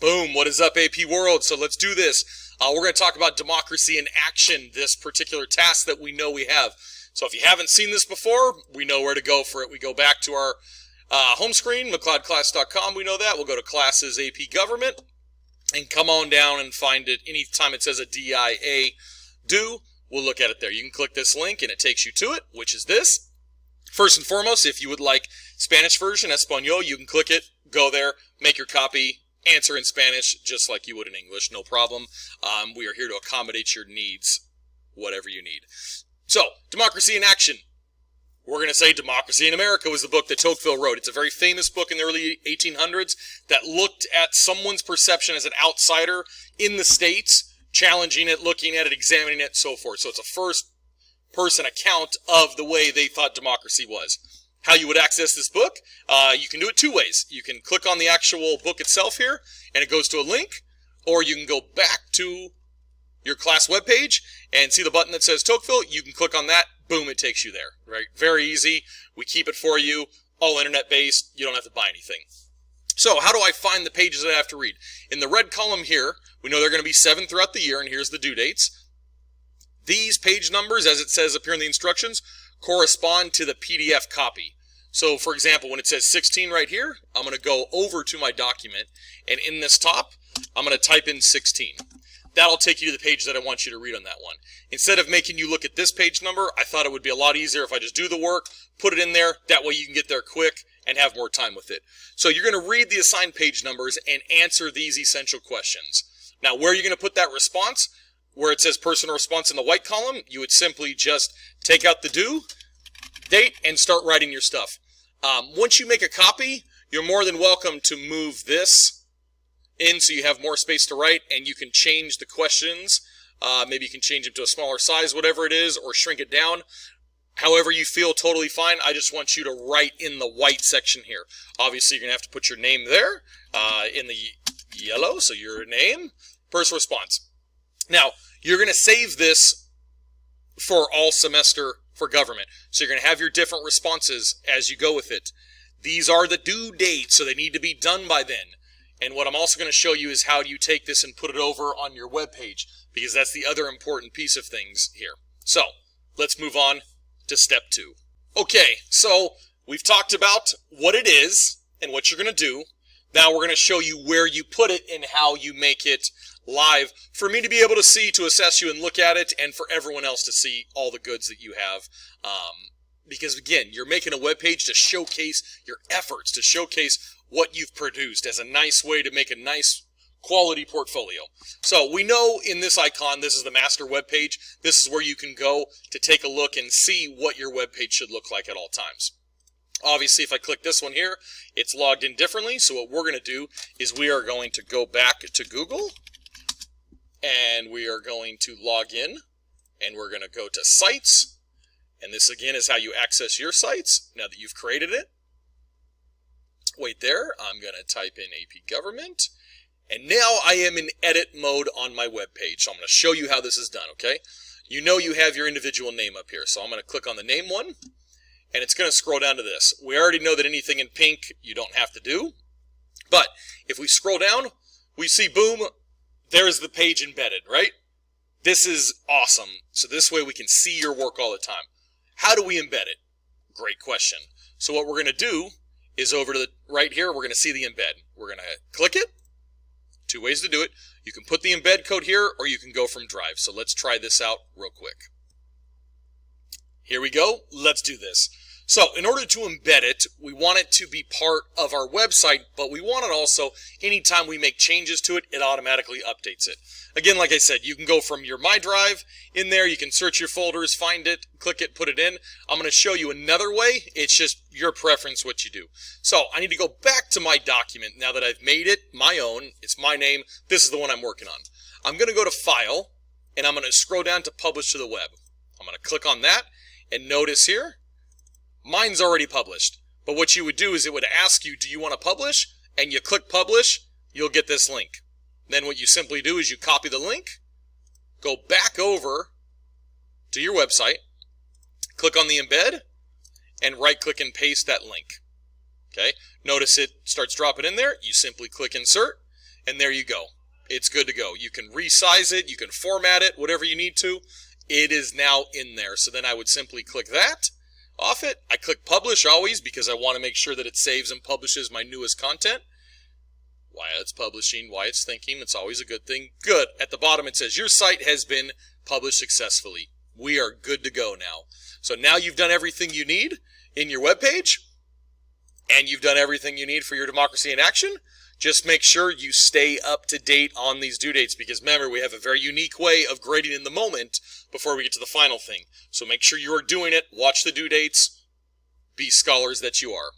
Boom, what is up, AP World? So let's do this. We're going to talk about democracy in action, this particular task that we know we have. So if you haven't seen this before, we know where to go for it. We go back to our home screen, mcleodclass.com, we know that. We'll go to Classes, AP Government, and come on down and find it. Anytime it says a DIA do, we'll look at it there. You can click this link and it takes you to it, which is this. First and foremost, if you would like Spanish version, Espanol, you can click it, go there, make your copy, answer in Spanish just like you would in English, no problem. We are here to accommodate your needs, whatever you need. So, Democracy in Action. We're going to say Democracy in America was the book that Tocqueville wrote. It's a very famous book in the early 1800s that looked at someone's perception as an outsider in the States, challenging it, looking at it, examining it, so forth. So it's a first-person account of the way they thought democracy was. How you would access this book, you can do it two ways. You can click on the actual book itself here, and it goes to a link, or you can go back to your class webpage and see the button that says Tocqueville. You can click on that, boom, it takes you there. Right? Very easy. We keep it for you, all internet-based. You don't have to buy anything. So how do I find the pages that I have to read? In the red column here, we know there are going to be 7 throughout the year, and here's the due dates. These page numbers, as it says up here in the instructions, correspond to the PDF copy. So, for example, when it says 16 right here, I'm going to go over to my document, and in this top, I'm going to type in 16. That'll take you to the page that I want you to read on that one. Instead of making you look at this page number, I thought it would be a lot easier if I just do the work, put it in there, that way you can get there quick and have more time with it. So you're going to read the assigned page numbers and answer these essential questions. Now, where are you going to put that response? Where it says personal response in the white column, you would simply just take out the due date and start writing your stuff. Once you make a copy, you're more than welcome to move this in so you have more space to write, and you can change the questions. Maybe you can change them to a smaller size, whatever it is, or shrink it down. However you feel, totally fine. I just want you to write in the white section here. Obviously, you're going to have to put your name there in the yellow, so your name, personal response. Now, you're going to save this for all semester for government. So you're going to have your different responses as you go with it. These are the due dates, so they need to be done by then. And what I'm also going to show you is how you take this and put it over on your web page, because that's the other important piece of things here. So, let's move on to step 2. Okay, so we've talked about what it is and what you're going to do. Now we're going to show you where you put it and how you make it live for me to be able to see, to assess you and look at it, and for everyone else to see all the goods that you have. Because again, you're making a web page to showcase your efforts, to showcase what you've produced as a nice way to make a nice quality portfolio. So we know in this icon, this is the master web page. This is where you can go to take a look and see what your web page should look like at all times. Obviously, if I click this one here, it's logged in differently. So what we're going to do is we are going to go back to Google, and we are going to log in, and we're going to go to Sites. And this again is how you access your sites now that you've created it. Wait there, I'm going to type in AP Government. And now I am in edit mode on my web page. So I'm going to show you how this is done, okay? You know you have your individual name up here. So I'm going to click on the name one, and it's going to scroll down to this. We already know that anything in pink you don't have to do. But if we scroll down, we see, boom, there's the page embedded, right? This is awesome. So this way we can see your work all the time. How do we embed it? Great question. So what we're going to do is over to the right here, we're going to see the embed. We're going to click it. 2 ways to do it. You can put the embed code here, or you can go from Drive. So let's try this out real quick. Here we go. Let's do this. So in order to embed it, we want it to be part of our website, but we want it also, anytime we make changes to it, it automatically updates it. Again, like I said, you can go from your My Drive in there, you can search your folders, find it, click it, put it in. I'm going to show you another way. It's just your preference what you do. So I need to go back to my document now that I've made it my own. It's my name. This is the one I'm working on. I'm going to go to File, and I'm going to scroll down to Publish to the Web. I'm going to click on that, and notice here, mine's already published. But what you would do is it would ask you, do you want to publish? And you click Publish, you'll get this link. Then what you simply do is you copy the link, go back over to your website, click on the embed, and right-click and paste that link. Okay? Notice it starts dropping in there. You simply click Insert, and there you go. It's good to go. You can resize it, you can format it, whatever you need to. It is now in there. So then I would simply click that off it. I click publish always because I want to make sure that it saves and publishes my newest content. Why it's publishing, why it's thinking, it's always a good thing. Good. At the bottom it says your site has been published successfully. We are good to go now. So now you've done everything you need in your web page, and you've done everything you need for your Democracy in Action. Just make sure you stay up to date on these due dates, because remember, we have a very unique way of grading in the moment before we get to the final thing. So make sure you are doing it, watch the due dates, be scholars that you are.